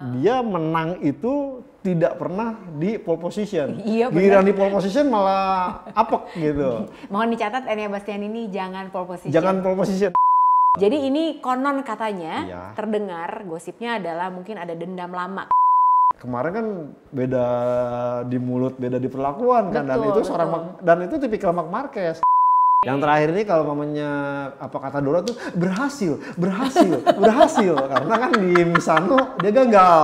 dia menang itu tidak pernah di pole position. Iya, Giliran di pole position malah apek gitu. Mohon dicatat Enea Bastianini jangan pole position. Jangan pole position. Jadi ini konon katanya Iya. terdengar gosipnya adalah mungkin ada dendam lama. Kemarin kan beda di mulut, beda di perlakuan kan, dan Betul, itu betul. seorang dan itu tipikal Marc Marquez. Yang terakhir ini kalau mamanya apa kata Dora tuh berhasil karena kan di Misano dia gagal.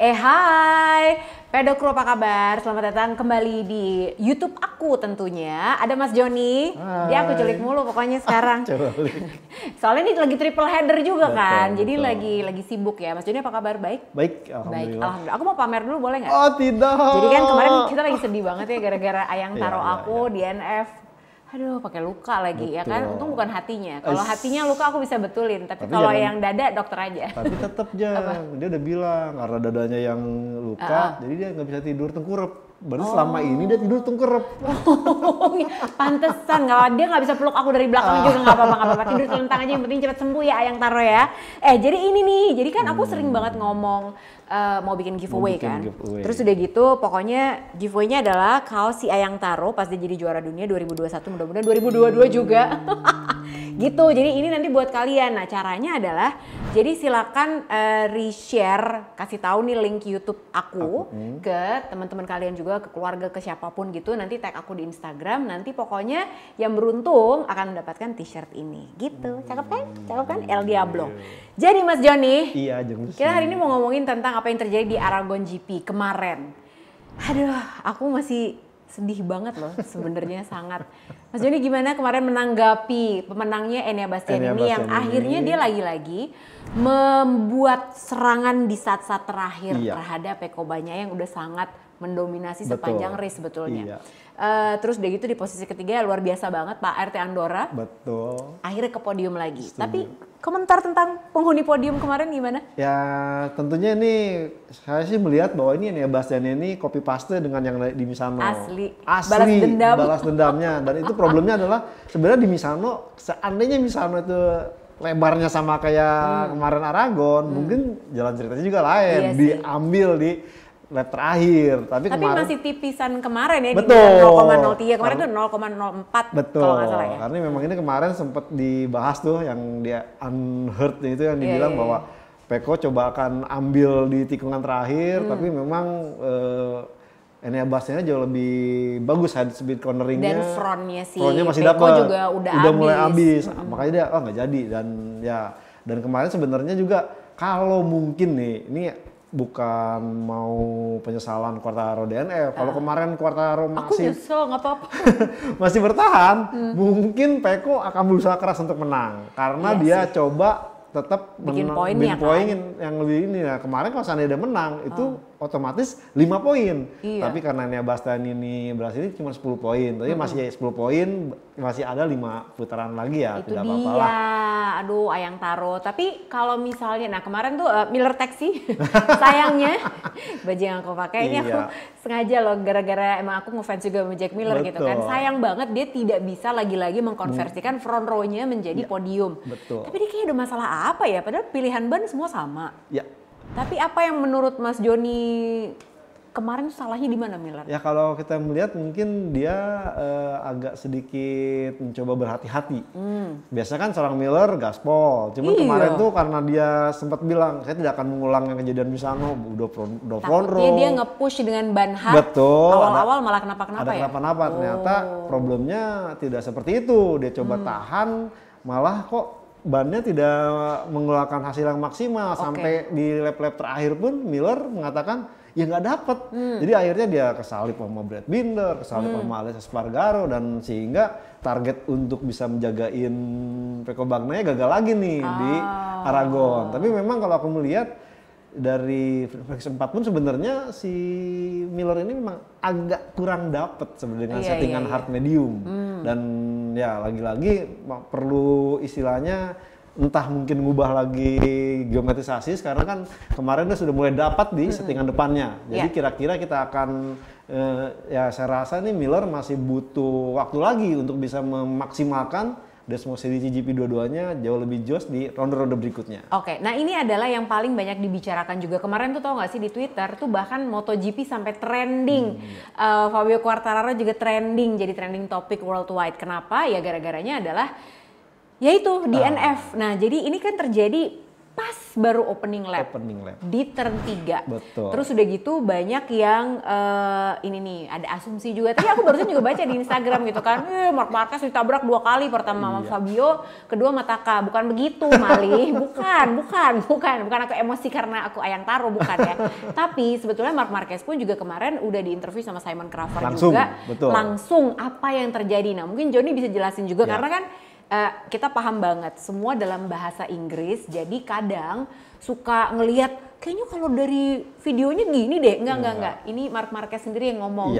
Hai, Pedokru apa kabar? Selamat datang kembali di YouTube aku tentunya. Ada Mas Joni, dia aku culik mulu pokoknya sekarang. Soalnya ini lagi triple header juga kan, jadi lagi sibuk ya. Mas Joni apa kabar? Baik? Baik, Baik, alhamdulillah. Aku mau pamer dulu boleh nggak? Oh tidak. Jadi kan kemarin kita lagi sedih banget ya gara-gara Ayang taruh Iya, aku di NF. Aduh, pakai luka lagi ya kan. Betul. Untung bukan hatinya. Kalau hatinya luka aku bisa betulin, tapi kalau yang dada dokter aja. Tapi tetap dia udah bilang karena dadanya yang luka, jadi dia nggak bisa tidur tengkurap. Berarti selama ini dia tidur tengkurap. Pantesan kalau dia nggak bisa peluk aku dari belakang juga nggak apa-apa, tidur telentang aja yang penting cepat sembuh ya Ayang Taro ya. Jadi ini nih, jadi kan aku sering banget ngomong mau bikin giveaway kan. Terus udah gitu pokoknya giveaway-nya adalah kaos si Ayang Taro pas dia jadi juara dunia 2021, mudah-mudahan 2022 juga. Gitu, jadi ini nanti buat kalian. Nah caranya adalah, jadi silakan re-share, kasih tahu nih link YouTube aku ke teman-teman kalian juga, ke keluarga, ke siapapun gitu. Nanti tag aku di Instagram, nanti pokoknya yang beruntung akan mendapatkan t-shirt ini. Gitu, cakep kan? Cakep kan? El Diablo. Jadi Mas Joni, Iya, Jeng. kita hari ini mau ngomongin tentang apa yang terjadi di Aragon GP kemarin. Aduh, aku masih sedih banget loh sebenarnya sangat. Mas Joni gimana kemarin menanggapi pemenangnya Enea Bastianini yang akhirnya dia lagi-lagi membuat serangan di saat-saat terakhir terhadap Pecco Bagnaia yang udah sangat mendominasi sepanjang race sebetulnya. Terus udah gitu di posisi ketiga luar biasa banget Pak RT Andorra. Betul. Akhirnya ke podium lagi. Tapi komentar tentang penghuni podium kemarin gimana? Ya tentunya ini saya sih melihat bahwa ini Enea Bastianini copy paste dengan yang di Misano. Asli. Balas dendamnya. Dan itu problemnya adalah sebenarnya di Misano, seandainya Misano itu lebarnya sama kayak kemarin Aragon, mungkin jalan ceritanya juga lain. Iya diambil di lap terakhir. Tapi kemarin masih tipisan kemarin ya, betul, di 0,03 kemarin itu 0,04 betul, kalau nggak salah ya. Karena memang ini kemarin sempat dibahas tuh yang dia unheard itu yang dibilang bahwa Pecco coba akan ambil di tikungan terakhir, tapi memang Enea Bastianini jauh lebih bagus head speed corneringnya. Dan frontnya sih masih Pecco dapat, juga udah mulai habis. Makanya dia nggak jadi dan kemarin sebenarnya juga kalau mungkin nih ini bukan mau penyesalan Quartararo DNF. Kalau kemarin Quartararo Aku masih nyesel nggak apa-apa. masih bertahan, mungkin Pecco akan berusaha keras untuk menang karena dia coba tetap bikin poin yang lebih ini. Nah, kemarin kalau seandainya dia menang itu otomatis 5 poin. Tapi karena Enea Bastianini berhasil ini cuma 10 poin. Tapi masih 10 poin, masih ada 5 putaran lagi ya, Itu tidak dia. apa-apa lah. Aduh, Ayang Taro. Tapi kalau misalnya, nah kemarin tuh Miller Taxi, sayangnya baju yang aku pakai ini aku sengaja loh, gara-gara emang aku ngefans juga sama Jack Miller gitu kan. Sayang banget dia tidak bisa lagi-lagi mengkonversikan front row-nya menjadi podium. Tapi dia kayaknya ada masalah apa ya? Padahal pilihan ban semua sama. Ya. Tapi apa yang menurut Mas Joni kemarin salahnya di mana Miller? Ya kalau kita melihat mungkin dia agak sedikit mencoba berhati-hati. Biasanya kan seorang Miller gaspol. Cuman kemarin tuh karena dia sempat bilang saya tidak akan mengulang yang kejadian Misano, udah front row. Dia nge-push dengan ban hard. Betul. Awal-awal malah kenapa-kenapa ya? Ada kenapa-kenapa. Ternyata problemnya tidak seperti itu. Dia coba tahan, malah kok bannya tidak mengeluarkan hasil yang maksimal. Sampai di lap-lap terakhir pun Miller mengatakan ya nggak dapet. Jadi akhirnya dia kesalip sama Brad Binder, kesalip sama Aleix Espargaro, dan sehingga target untuk bisa menjagain Pecco Bagnaia gagal lagi nih di Aragon. Tapi memang kalau aku melihat dari Flex 4 pun sebenarnya si Miller ini memang agak kurang dapet sebenarnya dengan settingan hard medium. Dan ya lagi-lagi perlu istilahnya entah mungkin ngubah lagi geometrisasi. Sekarang kan kemarin dia sudah mulai dapat di settingan depannya. Jadi kira-kira kita akan ya saya rasa nih Miller masih butuh waktu lagi untuk bisa memaksimalkan Desmosed GP dua-duanya jauh lebih jos di ronde-ronde berikutnya. Oke, nah ini adalah yang paling banyak dibicarakan juga. Kemarin tuh tau gak sih di Twitter tuh bahkan MotoGP sampai trending. Fabio Quartararo juga trending, jadi trending topik worldwide. Kenapa? Ya gara-garanya adalah yaitu DNF. Nah jadi ini kan terjadi pas baru opening lap di turn 3. Betul. Terus udah gitu banyak yang ini nih ada asumsi juga. Tadi aku barusan juga baca di Instagram gitu kan, Marc Marquez ditabrak 2 kali, pertama sama Fabio, kedua sama Taka. Bukan begitu Mali, bukan aku emosi karena aku ayang taro, bukan ya. Tapi sebetulnya Marc Marquez pun juga kemarin udah diinterview sama Simon Crawford juga. Betul. Langsung apa yang terjadi. Nah mungkin Joni bisa jelasin juga karena kan kita paham banget semua dalam bahasa Inggris, jadi kadang suka ngelihat kayaknya kalau dari videonya gini deh, enggak. Ini Marc Marquez sendiri yang ngomong,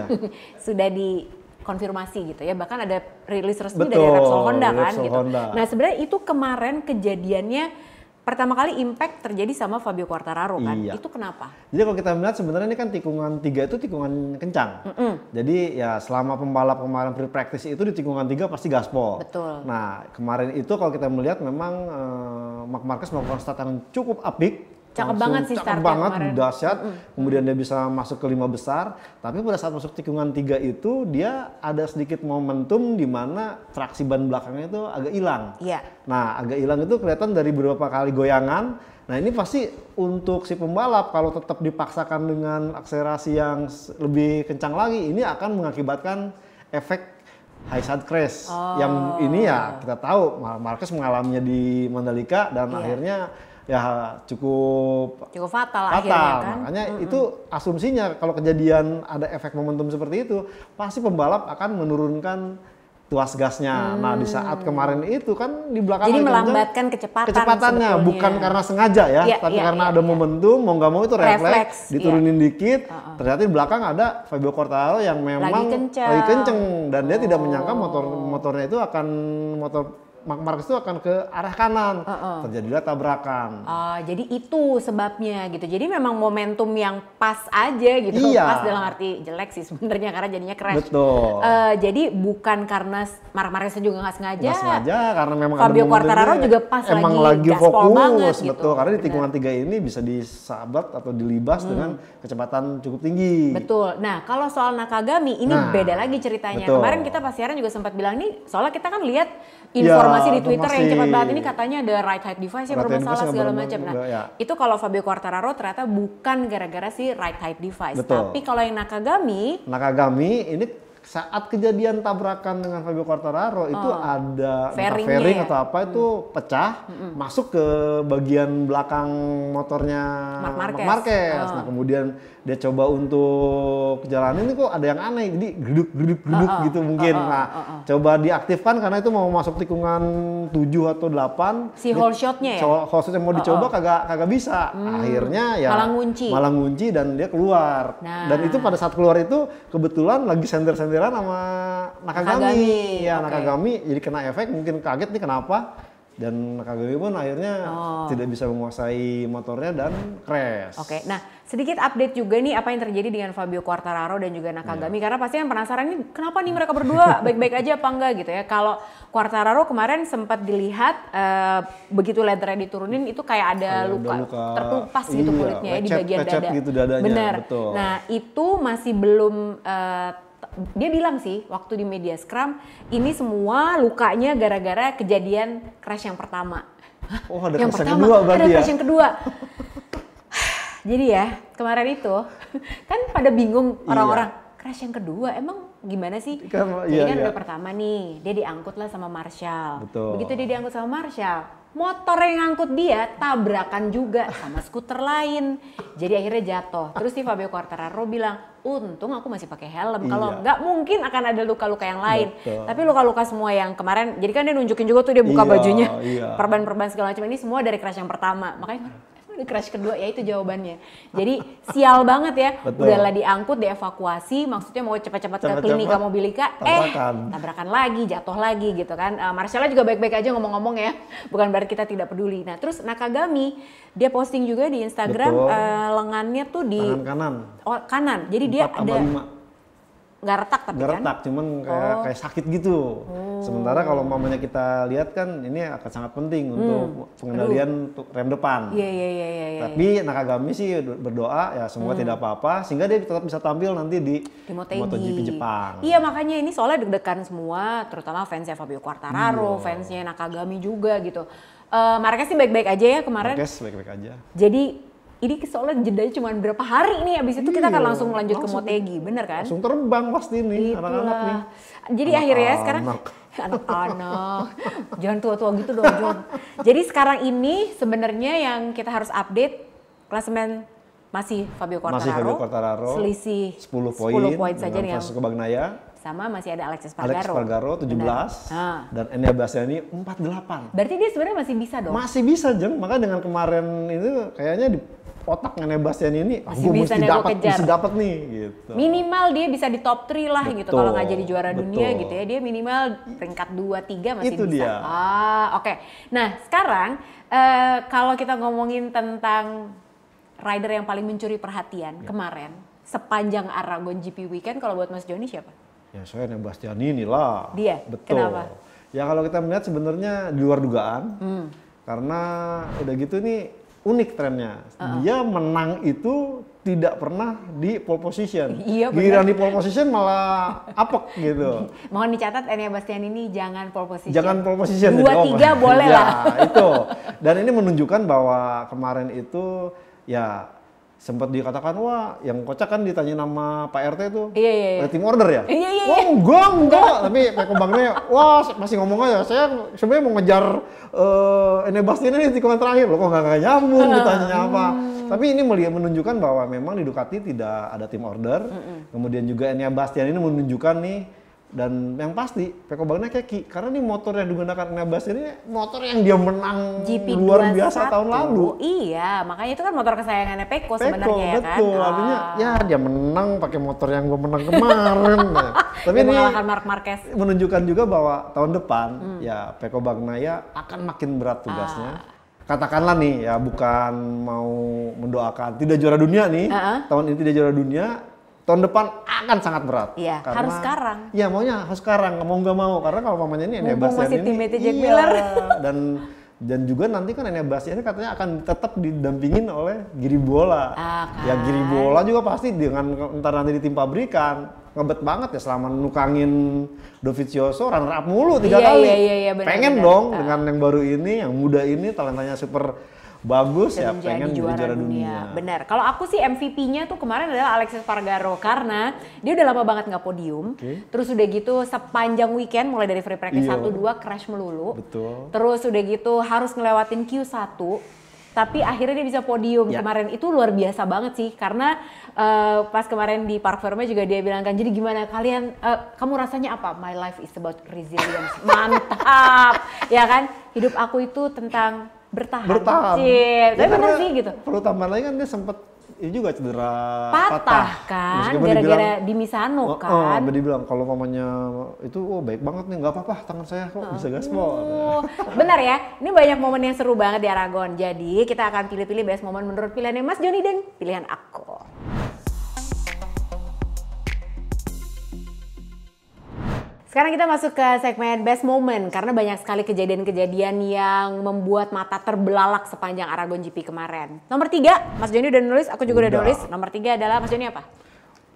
sudah dikonfirmasi gitu ya, bahkan ada rilis resmi dari Repsol Honda kan gitu. Nah sebenarnya itu kemarin kejadiannya pertama kali impact terjadi sama Fabio Quartararo kan, itu kenapa? Jadi kalau kita melihat sebenarnya ini kan tikungan 3 itu tikungan kencang. Jadi ya selama pembalap kemarin free practice itu di tikungan 3 pasti gaspol. Betul. Nah kemarin itu kalau kita melihat memang Marc Marquez melakukan start yang cukup apik. Cakep banget sih startnya kemarin. Dahsyat. Kemudian dia bisa masuk ke 5 besar. Tapi pada saat masuk tikungan 3 itu dia ada sedikit momentum di mana traksi ban belakangnya itu agak hilang. Iya. Nah agak hilang itu kelihatan dari beberapa kali goyangan. Nah ini pasti untuk si pembalap kalau tetap dipaksakan dengan akselerasi yang lebih kencang lagi, ini akan mengakibatkan efek high side crash. Yang ini ya kita tahu Marquez mengalaminya di Mandalika dan akhirnya ya cukup fatal akhirnya kan. Makanya itu asumsinya kalau kejadian ada efek momentum seperti itu, pasti pembalap akan menurunkan tuas gasnya. Nah di saat kemarin itu kan di belakang jadi melambatkan kecepatannya sebetulnya. Bukan karena sengaja ya, tapi karena ada momentum, mau nggak mau itu refleks diturunin dikit. Ternyata di belakang ada Fabio Quartararo yang memang lagi kenceng dan dia tidak menyangka motornya itu akan Marc Marquez itu akan ke arah kanan, terjadilah tabrakan. Jadi itu sebabnya gitu. Jadi memang momentum yang pas aja gitu. Pas dalam arti jelek sih sebenarnya karena jadinya crash. Betul. Jadi bukan karena Marc Marquez juga nggak sengaja. Nggak sengaja karena memang Fabio Quartararo juga pas lagi fokus banget, betul. Gitu. Karena di tikungan 3 ini bisa disabat atau dilibas dengan kecepatan cukup tinggi. Betul. Nah kalau soal Nakagami ini beda lagi ceritanya. Kemarin kita pas siaran juga sempat bilang nih, soalnya kita kan lihat informasi di Twitter yang cepat banget ini katanya ada right height device yang bermasalah segala macam. Nah, itu kalau Fabio Quartararo ternyata bukan gara-gara si right height device. Betul. Tapi kalau yang Nakagami ini saat kejadian tabrakan dengan Fabio Quartararo itu ada fairing atau apa itu pecah masuk ke bagian belakang motornya Marc Marquez. Nah, kemudian dia coba untuk jalanin ini kok ada yang aneh, jadi geduk gitu mungkin. Coba diaktifkan karena itu mau masuk tikungan 7 atau 8. Si whole shotnya ya? Whole shot yang mau dicoba kagak bisa. Akhirnya ya malah ngunci dan dia keluar. Dan itu pada saat keluar itu kebetulan lagi sender-senderan sama Nakagami. Nakagami jadi kena efek, mungkin kaget nih kenapa. Dan Nakagami pun akhirnya tidak bisa menguasai motornya dan crash. Oke, nah sedikit update juga nih apa yang terjadi dengan Fabio Quartararo dan juga Nakagami. Karena pasti kan penasaran nih kenapa nih mereka berdua baik-baik aja apa enggak gitu ya. Kalau Quartararo kemarin sempat dilihat begitu leathernya diturunin itu kayak ada luka terkelupas gitu kulitnya ya, di bagian dada. Gitu dadanya, benar. Betul. Nah itu masih belum dia bilang sih waktu di media scrum ini semua lukanya gara-gara kejadian crash yang pertama. Ada crash yang kedua berarti ya? Ada crash yang kedua. Jadi ya kemarin itu kan pada bingung orang-orang crash yang kedua emang gimana sih? Jadi kan udah pertama nih dia diangkut lah sama Marshall. Betul. Begitu dia diangkut sama Marshall, motor yang ngangkut dia tabrakan juga sama skuter lain. Jadi akhirnya jatuh. Terus si Fabio Quartararo bilang, untung aku masih pakai helm. Kalau enggak mungkin akan ada luka-luka yang lain. Betul. Tapi luka-luka semua yang kemarin, jadi kan dia nunjukin juga tuh dia buka bajunya. Perban-perban segala macam ini semua dari crash yang pertama. Makanya Crash kedua ya itu jawabannya. Jadi sial banget ya. Betul. Udahlah diangkut, dievakuasi, maksudnya mau cepat-cepat ke klinika mobilika, tabrakan lagi, jatuh lagi gitu kan. Marcella juga baik-baik aja ngomong-ngomong ya. Bukan berarti kita tidak peduli. Nah, terus Nakagami dia posting juga di Instagram lengannya tuh di tangan kanan. Oh, kanan. Jadi dia ada nggak retak tapi nggak retak, cuman kayak sakit gitu. Sementara kalau mamanya kita lihat kan ini akan sangat penting untuk pengendalian rem depan. Iya. Tapi Nakagami sih berdoa ya semoga tidak apa-apa sehingga dia tetap bisa tampil nanti di MotoGP Jepang. Iya makanya ini soalnya deg-degan semua, terutama fansnya Fabio Quartararo, fansnya Nakagami juga gitu. Marquez sih baik-baik aja ya kemarin. Marquez baik-baik aja. Jadi ini soalnya jedanya cuma berapa hari nih, abis itu kita akan langsung lanjut ke Motegi, bener kan? Langsung terbang pasti nih anak-anak nih. Jadi akhirnya sekarang anak-anak, jangan tua-tua gitu dong John. Jadi sekarang ini sebenarnya yang kita harus update klasemen masih Fabio Quartararo, selisih 10 poin saja nih Francesco Bagnaia. Sama masih ada Alex Espargaro 17 dan Enea Bastianini 48. Berarti dia sebenarnya masih bisa dong? Masih bisa Jeng, maka dengan kemarin itu kayaknya di otak Enea Bastianini masih bisa dapat nih gitu. Minimal dia bisa di top 3 lah gitu kalau nggak jadi juara dunia gitu ya. Dia minimal peringkat 2-3 masih itu bisa. Dia. Oke. Nah, sekarang kalau kita ngomongin tentang rider yang paling mencuri perhatian kemarin sepanjang Aragon GP weekend kalau buat Mas Joni siapa? Ya saya Enea Bastianini lah. Dia? Betul. Kenapa? Ya kalau kita melihat sebenarnya di luar dugaan. Karena udah gitu nih unik trennya. Dia menang itu tidak pernah di pole position. Iya, giliran di pole position malah apek gitu. Mohon dicatat Enea Bastianini jangan pole position. Jangan pole position. 2-3 boleh lah. Itu. Dan ini menunjukkan bahwa kemarin itu ya sempat dikatakan wah yang kocak kan ditanya nama Pak RT itu tim order ya? Wah enggak. Tapi Peko Bagnaia wah masih ngomong aja saya sebenarnya mau ngejar Enea Bastianini di tikungan terakhir loh kok nggak nyambung ditanya apa. Tapi ini menunjukkan bahwa memang di Ducati tidak ada tim order. Kemudian juga Enea Bastianini menunjukkan nih dan yang pasti Peko Bagnaia keki karena ini motor yang digunakan Enea Bastianini motor yang dia menang GP luar biasa tahun lalu. Iya, makanya itu kan motor kesayangannya Peko sebenarnya ya kan. Betul, artinya ya dia menang pakai motor yang gue menang kemarin. Nah, tapi ini mengalahkan Marc Marquez. Menunjukkan juga bahwa tahun depan ya Peko Bagnaia akan makin berat tugasnya. Katakanlah nih ya bukan mau mendoakan tidak juara dunia nih, tahun ini tidak juara dunia. Tahun depan akan sangat berat. Iya, karena, harus sekarang. Iya, maunya harus sekarang, mau nggak mau. Karena kalau mamanya ini Enea Bastianini masih Jack Miller. Dan juga nanti kan Enea Bastianini katanya akan tetap didampingin oleh Giribola. Kan. Ya Giribola juga pasti dengan ntar nanti di tim pabrikan ngebet banget ya selama nukangin Dovizioso runner up mulu 3 kali. Iya, pengen dong dengan yang baru ini, yang muda ini talentanya super bagus ya pengen juara dunia. Benar. Kalau aku sih MVP-nya tuh kemarin adalah Alex Espargaro karena dia udah lama banget nggak podium. Terus udah gitu sepanjang weekend mulai dari free practice 1-2 crash melulu. Betul. Terus udah gitu harus ngelewatin Q1. Tapi akhirnya dia bisa podium kemarin itu luar biasa banget sih karena pas kemarin di Park Ferme juga dia bilang kan jadi gimana kalian kamu rasanya apa? My life is about resilience. Mantap. Ya kan? Hidup aku itu tentang bertahan. Tapi bener sih gitu. Perlu tambahan lagi kan dia sempat ini juga cedera patah kan gara-gara di Misano kan. Dia bilang kalau mamanya itu baik banget nih nggak apa-apa tangan saya kok bisa gaspol. Benar ya, ini banyak momen yang seru banget di Aragon. Jadi kita akan pilih-pilih best momen menurut pilihannya Mas Joni dan pilihan aku. Sekarang kita masuk ke segmen Best Moment karena banyak sekali kejadian-kejadian yang membuat mata terbelalak sepanjang Aragon GP kemarin. Nomor 3, Mas Joni udah nulis, aku juga udah nulis. Nomor 3 adalah Mas Joni apa?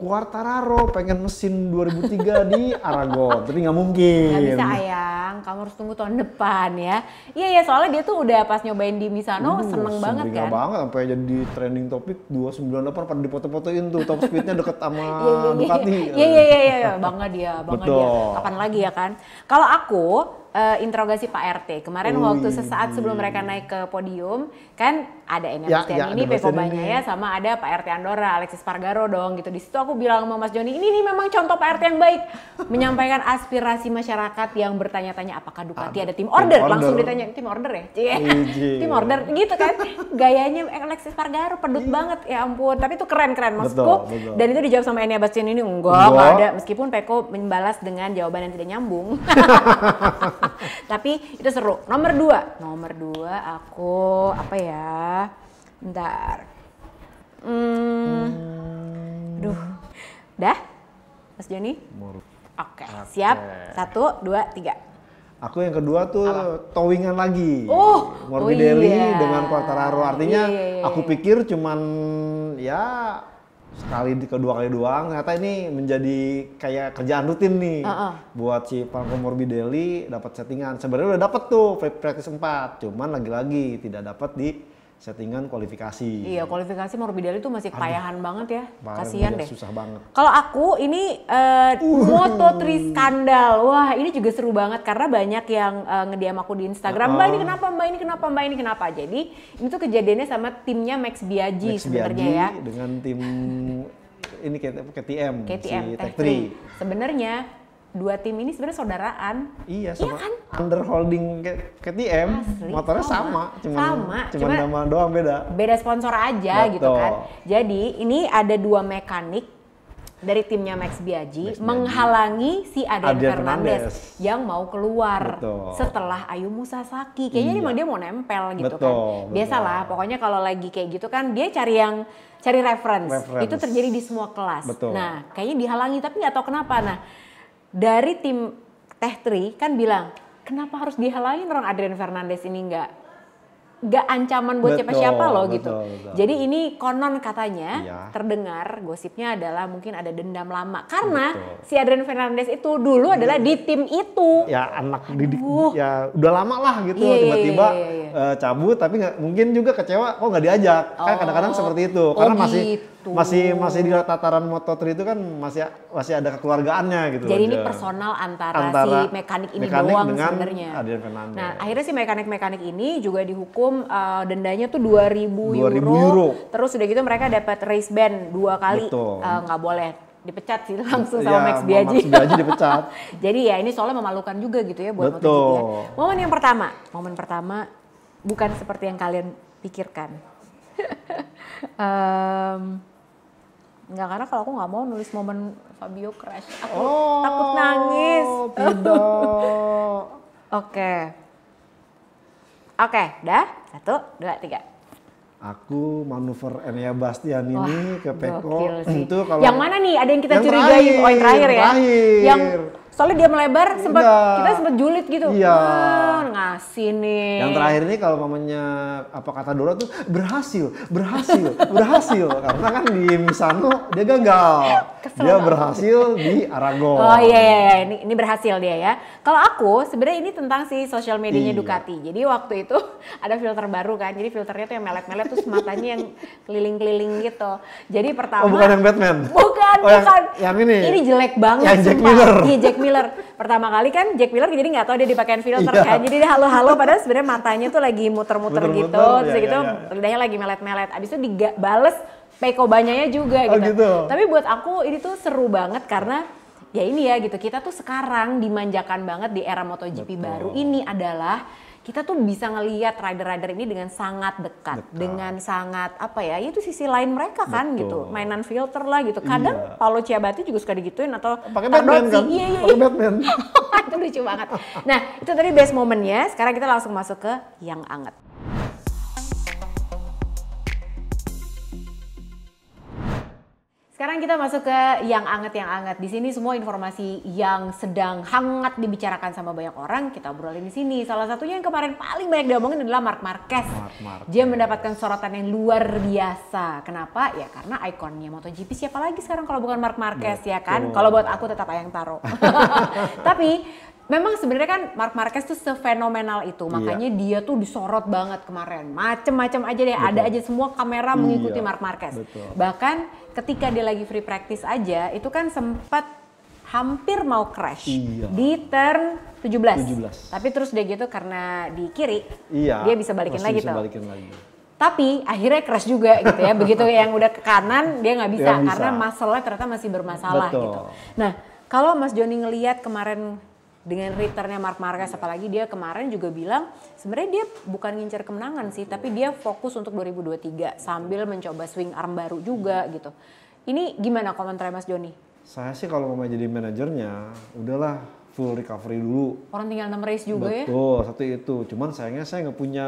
Quartararo pengen mesin 2003 di Aragon, tapi nggak mungkin. Nggak bisa ayang, kamu harus tunggu tahun depan ya. Iya dia tuh udah pas nyobain di Misano seneng banget kan. Banget sampai jadi trending topik 298 pada dipoto-fotoin tuh top speednya deket sama Ducati. Iya, bangga dia. Kapan lagi ya kan. Kalau aku interogasi Pak RT. Kemarin waktu sesaat sebelum mereka naik ke podium, kan ada Enya Bastian ini, Peko Banyaya, sama ada Pak RT Andorra, Alexis Pargaro dong gitu. Di situ aku bilang sama Mas Joni, ini nih memang contoh Pak RT yang baik. Menyampaikan aspirasi masyarakat yang bertanya-tanya apakah Ducati ada tim order. Langsung ditanya, tim order ya? Tim order gitu kan. Gayanya Alexis Pargaro pedut banget, ya ampun. Tapi itu keren-keren maksudku. Betul. Dan itu dijawab sama Enya Bastian ini, enggak ada. Meskipun Peko membalas dengan jawaban yang tidak nyambung. Tapi itu seru. Nomor 2 aku apa ya? Bentar. Aduh. Dah? Mas Joni? Oke, siap. 1, 2, 3. Aku yang kedua tuh towingan lagi. Morbidelli dengan Quartararo. Artinya aku pikir cuman ya kedua kali doang, ternyata ini menjadi kayak kerjaan rutin nih buat si Franco Morbidelli dapat settingan. Sebenarnya udah dapat tuh practice 4, cuman lagi-lagi tidak dapat di settingan kualifikasi. Iya, kualifikasi Morbidelli tuh masih kepayahan banget ya. Kasihan deh. Susah banget. Kalau aku ini Moto3 skandal. Wah, ini juga seru banget karena banyak yang nge-DM aku di Instagram, "Mbak, ini kenapa? Mbak, ini kenapa? Mbak, ini kenapa?" Jadi, ini tuh kejadiannya sama timnya Max Biaggi sebenarnya ya. Dengan tim ini KTM si Tech3. Sebenarnya dua tim ini sebenarnya saudaraan. Iya, sama kan? Underholding KTM. Asli, motornya sama, cuman nama doang beda. Beda sponsor aja. Betul. Gitu kan. Jadi ini ada dua mekanik dari timnya Max Biaggi menghalangi si Adrian Fernandez yang mau keluar. Betul. Setelah Ayumu Sasaki. Kayaknya memang dia mau nempel gitu. Betul, kan. Biasalah, pokoknya kalau lagi kayak gitu kan dia cari reference. Itu terjadi di semua kelas. Betul. Nah, kayaknya dihalangi tapi nggak tahu kenapa. Nah, dari tim Tech3 kan bilang, kenapa harus dihalangin orang Adrian Fernandez ini nggak ancaman buat siapa-siapa loh gitu. Betul. Jadi ini konon katanya terdengar gosipnya adalah mungkin ada dendam lama karena si Adrian Fernandez itu dulu adalah di tim itu. Ya anak didik ya udah lama lah gitu, tiba-tiba cabut tapi mungkin juga kecewa kok nggak diajak. Kan kadang-kadang seperti itu karena masih di tataran Moto3 itu kan masih ada kekeluargaannya gitu. Jadi ini personal antara si mekanik ini doang sebenarnya. Nah, akhirnya si mekanik ini juga dihukum dendanya tuh 2.000 euro. Terus udah gitu mereka dapat race ban 2 kali. Nggak boleh dipecat sih langsung sama Max Biaggi. Max Biaggi dipecat. Jadi ya ini soalnya memalukan juga gitu ya buat MotoGP ya. Momen pertama bukan seperti yang kalian pikirkan. Enggak, karena kalau aku nggak mau nulis momen Fabio crash, aku takut nangis. Tidak. Oke, dah. 1, 2, 3. Aku manuver Enya Bastian ini ke Peko. Itu kalau yang mana nih? Ada yang kita curigai? Yang terakhir ya. Yang soalnya dia melebar, kita sempat julid gitu. Iya. Ngasih nih. Yang terakhir ini kalau mamanya apa kata Dora tuh berhasil. Karena kan di Misano dia gagal. Dia berhasil di Aragon. Oh iya. Ini berhasil dia ya. Kalau aku sebenarnya ini tentang si sosial medianya Ducati. Jadi waktu itu ada filter baru kan. Jadi filternya tuh yang melet-melet terus matanya yang keliling-keliling gitu. Jadi pertama. Oh, bukan yang Batman. Bukan. Yang ini. Ini jelek banget. Yang Jack Miller. Iya, Jack Miller. Pertama kali kan Jack Miller jadi nggak tahu dia dipakein filter kan. Jadi dia halo-halo padahal sebenarnya matanya tuh lagi muter-muter gitu. Terus gitu lidahnya lagi melet-melet. Abis itu dibales Peko Banyaya juga gitu. Tapi buat aku ini tuh seru banget karena ya ini ya gitu. Kita tuh sekarang dimanjakan banget di era MotoGP baru ini adalah kita tuh bisa ngelihat rider-rider ini dengan sangat dekat. Dengan sangat apa ya, itu sisi lain mereka kan gitu. Mainan filter lah gitu. Kadang Paolo Ciabatti juga suka digituin atau pakai Batman kan? Iya. Pakai Batman. Itu lucu banget. Nah, itu tadi best momennya. Sekarang kita langsung masuk ke yang anget. Sekarang kita masuk ke yang anget. Di sini semua informasi yang sedang hangat dibicarakan sama banyak orang kita obrolin di sini. Salah satunya yang kemarin paling banyak diomongin adalah Marc Marquez. Dia mendapatkan sorotan yang luar biasa. Kenapa? Ya karena ikonnya MotoGP siapa lagi sekarang kalau bukan Marc Marquez ya kan? Kalau buat aku tetap Ayang Taro. Tapi memang sebenarnya kan Marc Marquez tuh sefenomenal itu, makanya dia tuh disorot banget kemarin. Macem-macem aja deh, ada aja semua kamera mengikuti Marc Marquez. Bahkan ketika dia lagi free practice aja, itu kan sempat hampir mau crash di turn 17. Tapi terus dia gitu karena di kiri, dia bisa balikin lagi tuh. Tapi akhirnya crash juga gitu ya. Begitu yang udah ke kanan dia nggak bisa karena muscle-nya ternyata masih bermasalah gitu. Nah, kalau Mas Joni ngelihat kemarin dengan returnnya Marc Marquez, apalagi dia kemarin juga bilang sebenarnya dia bukan ngincer kemenangan sih, tapi dia fokus untuk 2023 sambil mencoba swing arm baru juga gitu. Ini gimana komentar Mas Joni? Saya sih kalau mau jadi manajernya, udahlah full recovery dulu. Orang tinggal 6 race juga ya? Betul, satu itu. Cuman sayangnya saya nggak punya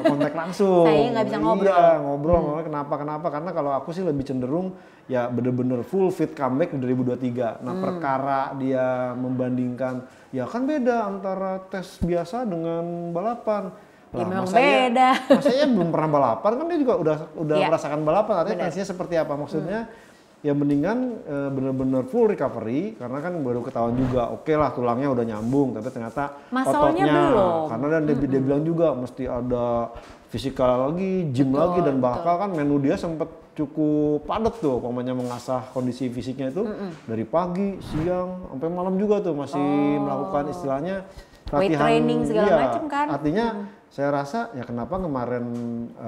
kontak langsung. Saya nggak bisa ngobrol. Iya, ngobrol. Kenapa? Karena kalau aku sih lebih cenderung ya bener-bener full fit comeback di 2023. Nah perkara dia membandingkan, ya kan beda antara tes biasa dengan balapan. Ya memang beda. Masanya belum pernah balapan, kan dia juga udah merasakan balapan. Artinya tesnya seperti apa? Maksudnya ya mendingan bener-bener full recovery, karena kan baru ketahuan juga oke lah tulangnya udah nyambung, tapi ternyata masalahnya ototnya belum. karena dan dia bilang juga mesti ada fisikal lagi, gym lagi, dan bakal kan menu dia sempet cukup padat tuh, pokoknya mengasah kondisi fisiknya itu dari pagi, siang, sampai malam juga tuh masih melakukan istilahnya latihan, weight training segala macam kan. Artinya saya rasa ya kenapa kemarin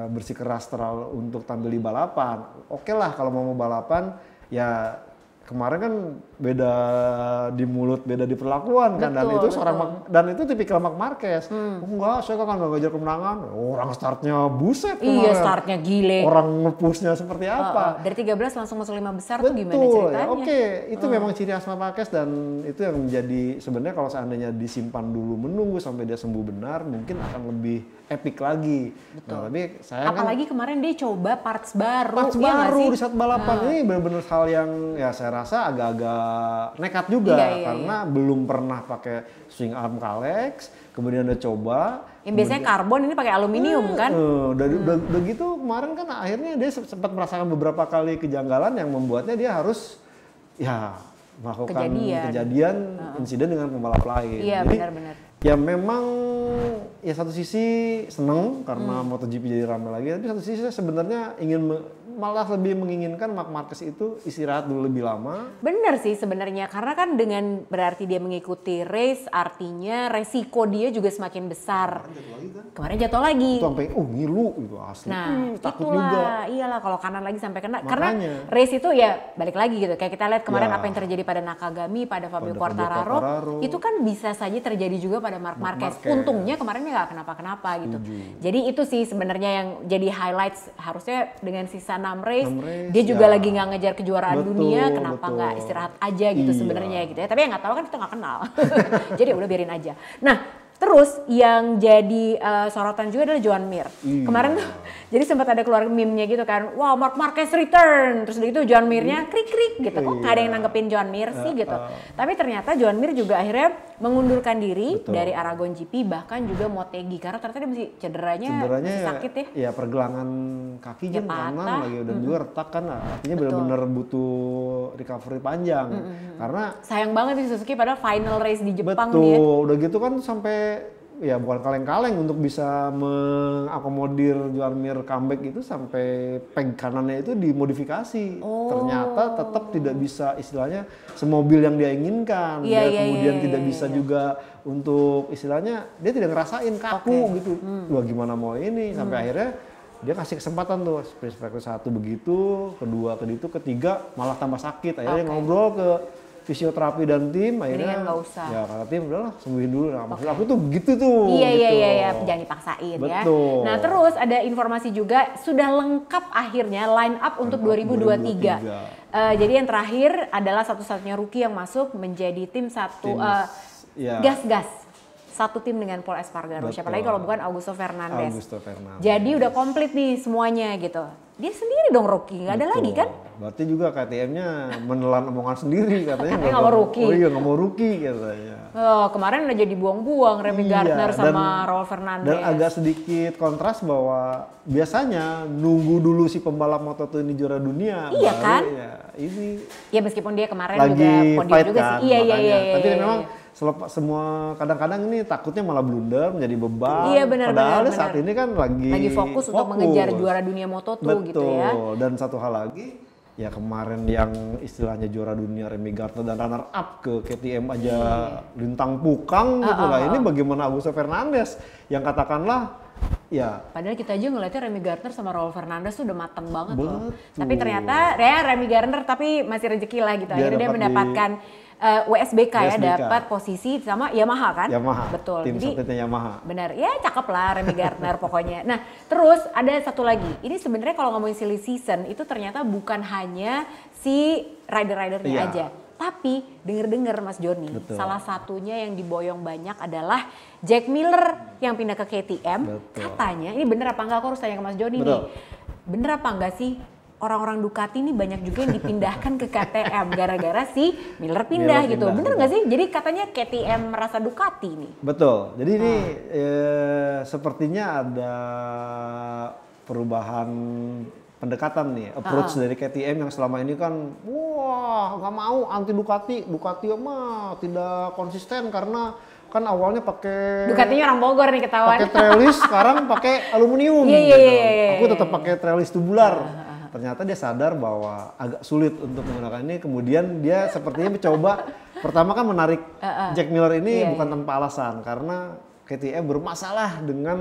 bersikeras terlalu untuk tampil di balapan. Oke lah kalau mau balapan ya kemarin kan beda di mulut, beda di perlakuan kan, dan itu seorang dan itu tipikal Marc Marquez. Enggak, saya kan nggak ngejar kemenangan. Orang startnya buset kemarin. Iya, startnya gile. Orang nge-pushnya seperti apa? Dari 13 langsung masuk 5 besar tuh gimana ceritanya? Ya, oke, itu memang ciri khas Marc Marquez, dan itu yang menjadi sebenarnya kalau seandainya disimpan dulu menunggu sampai dia sembuh benar, mungkin akan lebih epic lagi. Nah, tapi saya apalagi kemarin dia coba parts baru. Parts baru di saat balapan ini benar-benar hal yang ya saya rasa agak-agak nekat juga, karena belum pernah pakai swing arm Kalex, kemudian udah coba. Yang biasanya karbon, ini pakai aluminium kan? Udah gitu kemarin kan akhirnya dia sempat merasakan beberapa kali kejanggalan yang membuatnya dia harus ya melakukan kejadian insiden dengan pembalap lain. Iya, benar-benar. Ya memang ya satu sisi seneng karena MotoGP jadi ramai lagi, tapi satu sisi saya sebenarnya malah lebih menginginkan Marc Marquez itu istirahat dulu lebih lama. Bener sih sebenarnya, karena kan dengan berarti dia mengikuti race, artinya resiko dia juga semakin besar. Kemarin jatuh lagi. Itu sampai ngilu gitu asli. Nah, takut itulah, juga. Iyalah kalau kanan lagi sampai kena. Makanya. Karena race itu ya balik lagi gitu. Kayak kita lihat kemarin apa yang terjadi pada Nakagami, pada Fabio Quartararo, itu kan bisa saja terjadi juga pada Marc Marquez. Untungnya kemarin nggak kenapa-kenapa gitu. Jadi itu sih sebenarnya yang jadi highlights, harusnya dengan sisa 6 race dia juga lagi nggak ngejar kejuaraan dunia, kenapa nggak istirahat aja gitu sebenarnya gitu ya. Tapi yang nggak tahu kan kita nggak kenal. Jadi udah biarin aja. Nah, terus yang jadi sorotan juga adalah Joan Mir. Kemarin tuh jadi sempat ada keluar meme-nya gitu kan. Wow, Marc Marquez return. Terus gitu Joan Mir-nya krik-krik gitu. Kok nggak ada yang nanggepin Joan Mir sih gitu. Tapi ternyata Joan Mir juga akhirnya mengundurkan diri dari Aragon GP, bahkan juga Motegi, karena ternyata dia masih cederanya masih sakit ya. Iya, pergelangan kaki kan kanan lagi dan juga retak kan, artinya benar-benar butuh recovery panjang. Karena sayang banget di Suzuki padahal final race di Jepang dia. Betul, udah gitu kan sampai ya bukan kaleng-kaleng untuk bisa mengakomodir Joan Mir comeback itu, sampai peg kanannya itu dimodifikasi. Ternyata tetap tidak bisa istilahnya semobil yang dia inginkan. Dia kemudian tidak bisa juga untuk istilahnya dia tidak ngerasain kaku gitu. Wah gimana mau ini, sampai akhirnya dia kasih kesempatan tuh sprint practice 1 begitu, kedua ketiga malah tambah sakit. Akhirnya ngobrol ke fisioterapi dan tim, akhirnya nggak usah. Ya kata tim udahlah sembuhin dulu. Nah, maksud aku tuh gitu tuh. Iya, jangan dipaksain. Betul. Ya. Nah terus ada informasi juga sudah lengkap akhirnya line up untuk 2023. Jadi yang terakhir adalah satu-satunya rookie yang masuk menjadi tim gas. Satu tim dengan Paul Espargaro. Siapa lagi kalau bukan Augusto Fernandez. Jadi udah komplit nih semuanya gitu. Dia sendiri dong rookie, nggak ada lagi kan? Berarti juga KTM-nya menelan omongan sendiri, katanya nggak mau rookie. Oh iya, nggak mau rookie katanya. Kemarin udah jadi buang-buang Remy Gardner sama Raul Fernandez. Dan agak sedikit kontras bahwa biasanya nunggu dulu si pembalap Moto2 ini juara dunia. Iya kan? Ya meskipun dia kemarin lagi juga podium juga kan, sih. Iya. Tapi memang semua kadang-kadang ini takutnya malah blunder menjadi beban. Iya benar. Padahal saat ini kan lagi fokus untuk mengejar juara dunia Moto2 gitu ya. Dan satu hal lagi, Ya kemarin yang istilahnya juara dunia Remy Gardner dan runner up ke KTM aja lintang pukang gitu lah. Ini bagaimana Augusto Fernandes yang katakanlah ya. Padahal kita aja ngeliatnya Remy Gardner sama Raul Fernandez tuh udah mateng banget loh. Tapi ternyata ya Remy Gardner tapi masih rezeki lah gitu. Akhirnya dia mendapatkan WSBK ya, dapat posisi sama Yamaha kan? Yamaha, betul. tim satelitnya Yamaha. Benar, ya cakep lah Remy Gardner pokoknya. Nah terus ada satu lagi, ini sebenarnya kalau ngomongin silly season itu ternyata bukan hanya si rider-ridernya aja. Tapi denger-dengar Mas Joni, salah satunya yang diboyong banyak adalah Jack Miller yang pindah ke KTM. Katanya, ini bener apa enggak, aku harus tanya ke Mas Joni nih. Bener apa enggak sih? Orang-orang Ducati ini banyak juga yang dipindahkan ke KTM gara-gara si Miller pindah gitu. Bener nggak sih? Jadi katanya KTM merasa Ducati nih. Betul. Jadi ini sepertinya ada perubahan pendekatan nih, approach dari KTM yang selama ini kan, wah nggak mau anti Ducati mah tidak konsisten karena kan awalnya pakai Ducatinya orang Bogor nih ketahuan. Pakai trellis, sekarang pakai aluminium. Aku tetap pakai trellis tubular. Ternyata dia sadar bahwa agak sulit untuk menggunakan ini. Kemudian dia sepertinya mencoba pertama kan menarik Jack Miller ini bukan tanpa alasan karena KTM bermasalah dengan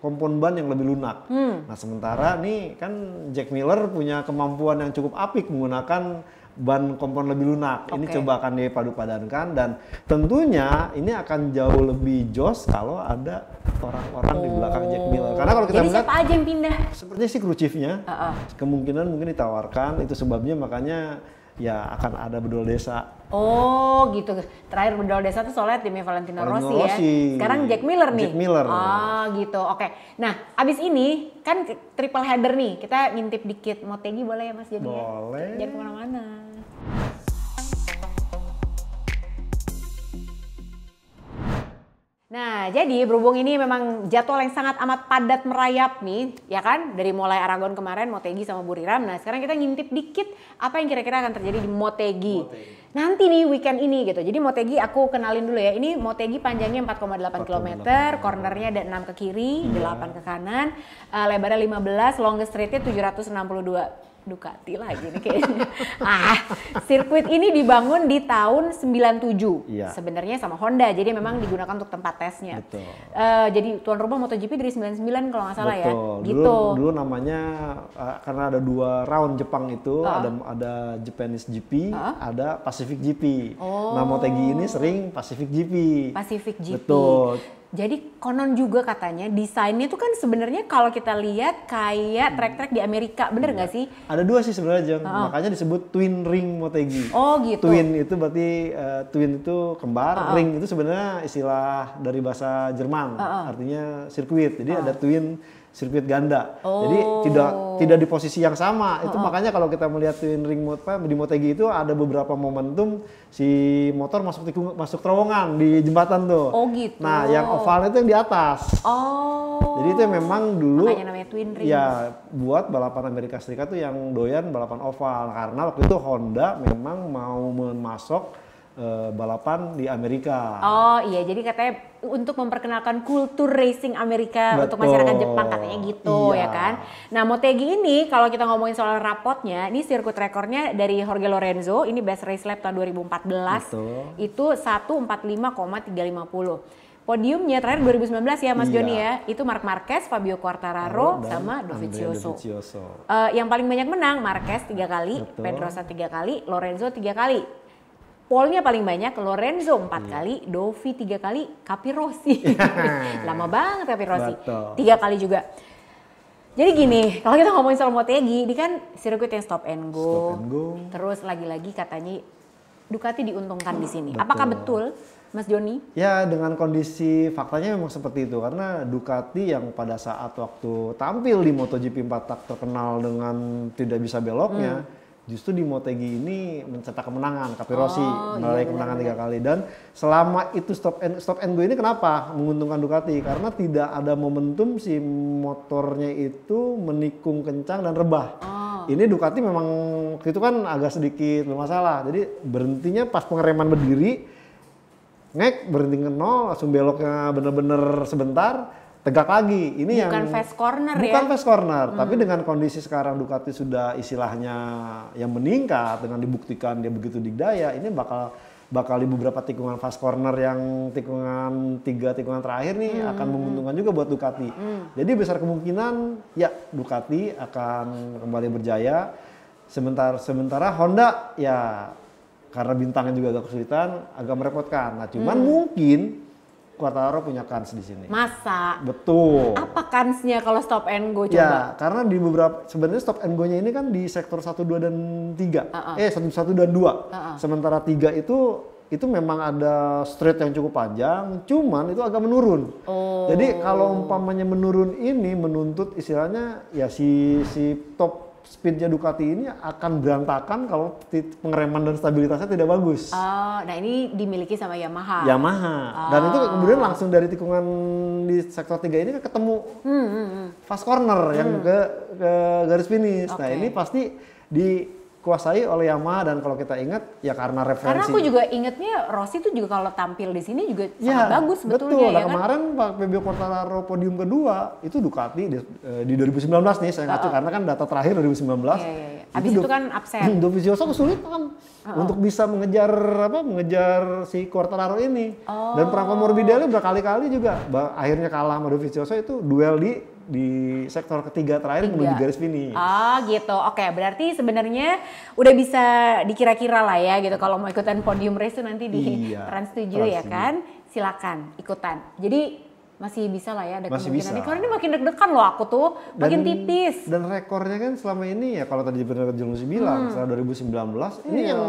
kompon ban yang lebih lunak. Nah sementara nih kan Jack Miller punya kemampuan yang cukup apik menggunakan ban kompon lebih lunak. Ini coba akan dipadu-padankan dan tentunya ini akan jauh lebih jos kalau ada orang-orang di belakang Jack Miller. Karena kalau kita jadi melihat siapa aja yang pindah? Sepertinya sih kru chiefnya, kemungkinan mungkin ditawarkan. Itu sebabnya makanya ya akan ada bedol desa. Oh gitu. Terakhir bedol desa tuh soalnya timnya Valentino Rossi ya. Sekarang Jack Miller nih. Jack Miller. Oh gitu. Oke. Nah abis ini kan triple header nih. Kita ngintip dikit Motegi boleh ya Mas jadi ya? Boleh. Jangan kemana-mana. Nah, jadi berhubung ini memang jadwal yang sangat amat padat merayap nih, ya kan? Dari mulai Aragon kemarin, Motegi sama Buriram. Nah, sekarang kita ngintip dikit apa yang kira-kira akan terjadi di Motegi. Nanti nih weekend ini gitu. Jadi Motegi aku kenalin dulu ya. Ini Motegi panjangnya 4,8 km, cornernya ada 6 ke kiri, 8 ke kanan, lebarnya 15, longest straight-nya 762. Ducati lagi nih kayaknya. Sirkuit ini dibangun di tahun 97. Sebenarnya sama Honda, jadi memang digunakan untuk tempat tesnya. Jadi tuan rumah MotoGP dari 99 kalau nggak salah ya. Gitu. Dulu namanya karena ada 2 round Jepang itu, ada Japanese GP, ada Pacific GP. Nah, Motegi ini sering Pacific GP. Pacific GP. Betul. Jadi konon juga katanya desainnya tuh kan sebenarnya kalau kita lihat kayak trek-trek di Amerika, bener nggak sih? Ada 2 sih sebenarnya, Jeng. Makanya disebut twin ring Motegi. Oh gitu. Twin itu berarti twin itu kembar, ring itu sebenarnya istilah dari bahasa Jerman, artinya sirkuit. Jadi ada twin sirkuit ganda. Jadi tidak di posisi yang sama. Itu makanya kalau kita melihat twin ring di Motegi itu ada beberapa momentum si motor masuk terowongan di jembatan tuh. Oh gitu. Nah, yang ovalnya itu yang di atas. Jadi itu memang dulu makanya namanya twin ring. Ya, buat balapan Amerika Serikat tuh yang doyan balapan oval karena waktu itu Honda memang mau memasok balapan di Amerika. Oh iya, jadi katanya untuk memperkenalkan kultur racing Amerika untuk masyarakat Jepang katanya gitu ya kan. Nah Motegi ini kalau kita ngomongin soal rapotnya, ini sirkuit rekornya dari Jorge Lorenzo, ini best race lap tahun 2014, itu 145,350. Podiumnya terakhir 2019 ya Mas Joni ya, itu Marc Marquez, Fabio Quartararo, sama Dovizioso. Yang paling banyak menang Marquez 3 kali, Pedrosa 3 kali, Lorenzo 3 kali. Pole-nya paling banyak Lorenzo 4 kali, Dovi 3 kali, Capirossi. Lama banget Capirossi. 3 kali juga. Jadi gini, kalau kita ngomongin soal Motegi, ini kan sirkuit yang stop and go. Terus lagi-lagi katanya Ducati diuntungkan di sini. Apakah betul, Mas Joni? Ya, dengan kondisi faktanya memang seperti itu. Karena Ducati yang pada saat waktu tampil di MotoGP 4 tak terkenal dengan tidak bisa beloknya, justru di Motegi ini mencetak kemenangan. Capirossi meraih kemenangan 3 kali. Dan selama itu stop and go ini kenapa menguntungkan Ducati? Karena tidak ada momentum si motornya itu menikung kencang dan rebah. Ini Ducati memang itu kan agak sedikit bermasalah. Jadi berhentinya pas pengereman berdiri, berhenti ke nol, langsung beloknya bener-bener sebentar, tegak lagi. Ini bukan fast corner bukan fast corner, tapi dengan kondisi sekarang Ducati sudah istilahnya yang meningkat dengan dibuktikan dia begitu digdaya, ini bakal di beberapa tikungan fast corner yang tikungan 3 tikungan terakhir nih akan menguntungkan juga buat Ducati. Jadi besar kemungkinan ya Ducati akan kembali berjaya. Sementara Honda ya karena bintangnya juga agak kesulitan, agak merepotkan. Nah, cuman mungkin Quartararo punya kans di sini. Masa? Betul. Apa kansnya kalau stop and go coba? Ya, karena di beberapa sebenarnya stop and go-nya ini kan di sektor 1, 2 dan 3. 1 dan 2. Sementara 3 itu memang ada straight yang cukup panjang, cuman itu agak menurun. Jadi kalau umpamanya menurun ini menuntut istilahnya ya si top speednya Ducati ini akan berantakan kalau pengereman dan stabilitasnya tidak bagus. Nah ini dimiliki sama Yamaha. Dan itu kemudian langsung dari tikungan di sektor 3 ini ketemu fast corner yang ke garis finish. Nah ini pasti dikuasai oleh Yamaha, dan kalau kita ingat ya karena referensi. Karena aku juga ingetnya Rossi tuh juga kalau tampil di sini juga sangat bagus sebetulnya. Betul. Ya kan? Kemarin Pak Fabio Quartararo podium kedua itu Ducati di 2019 nih saya ngacu karena kan data terakhir 2019. Abis itu kan absen. Dovizioso kesulitan untuk bisa mengejar si Quartararo ini. Dan Franco Morbidelli berkali-kali juga akhirnya kalah sama Dovizioso, itu duel di sektor ketiga terakhir menuju garis finish. Gitu. Oke, berarti sebenarnya udah bisa dikira-kira lah ya gitu kalau mau ikutan podium race nanti di Trans 7 ya kan. Silakan ikutan. Jadi masih bisa lah ya ada kemungkinan ini. Karena ini makin deg-degan loh aku tuh, makin tipis. Dan rekornya kan selama ini ya kalau tadi benar Jonusi bilang, setelah 2019 ini yang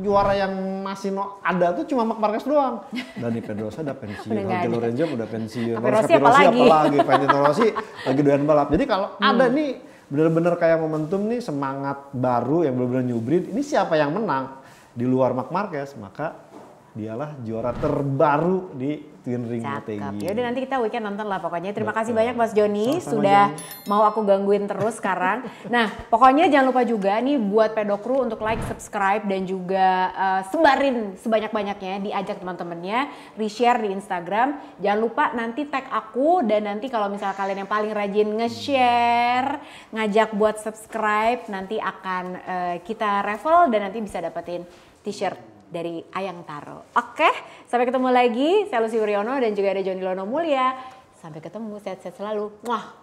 juara yang masih ada tuh cuma Marc Marquez doang. Dani Pedrosa udah pensiun, Jorge Lorenzo udah pensiun, Rossi apalagi Valentino Rossi lagi doyan balap. Jadi kalau ada nih benar-benar kayak momentum nih, semangat baru yang benar-benar new breed, ini siapa yang menang di luar Marc Marquez, maka dialah juara terbaru di Twin Ring MotoGP. Ya udah nanti kita weekend nonton lah pokoknya. Terima kasih banyak Mas Joni sudah mau aku gangguin terus sekarang. Nah, pokoknya jangan lupa juga nih buat Pedokru untuk like, subscribe dan juga sebarin sebanyak-banyaknya, diajak teman-temannya, re-share di Instagram. Jangan lupa nanti tag aku, dan nanti kalau misalnya kalian yang paling rajin nge-share, ngajak buat subscribe, nanti akan kita raffle dan nanti bisa dapetin t-shirt dari Ayang Taro. Oke, sampai ketemu lagi. Saya Lucy Wuryono dan juga ada Joni Lono Mulia. Sampai ketemu, sehat-sehat selalu. Muah.